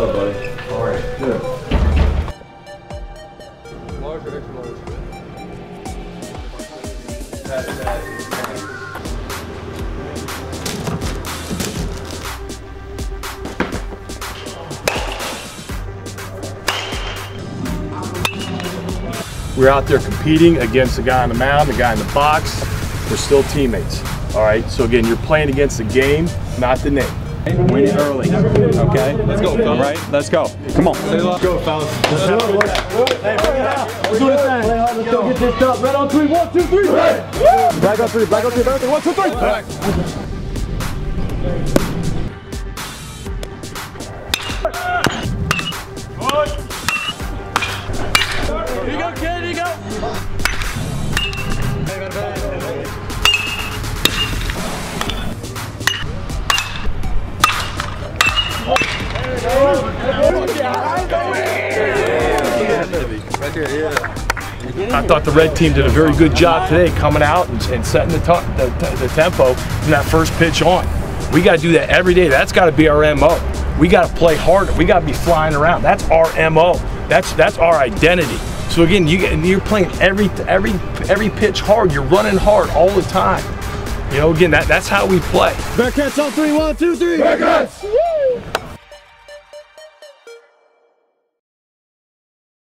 up, buddy? All right. Good. Large or extra large? We're out there competing against the guy on the mound, the guy in the box. We're still teammates. All right, so again, you're playing against the game, not the name. Win it early, okay? Let's go, fellas. All right, let's go. Come on. Let's go, fellas. Let's do it. Let's do this thing. Let's go get this up. Red on three. 1, 2, 3. Black on three. Black on three. 1, 2, 3. Back. Here you go, kid. Here you go. I thought the red team did a very good job today coming out and setting the tempo from that first pitch on. We got to do that every day. That's got to be our MO. We got to play harder. We got to be flying around. That's our MO. That's our identity. So again, you're playing every pitch hard. You're running hard all the time. You know, again, that's how we play. Bearcats on 3, 1, 2, 3. Bearcats! Woo!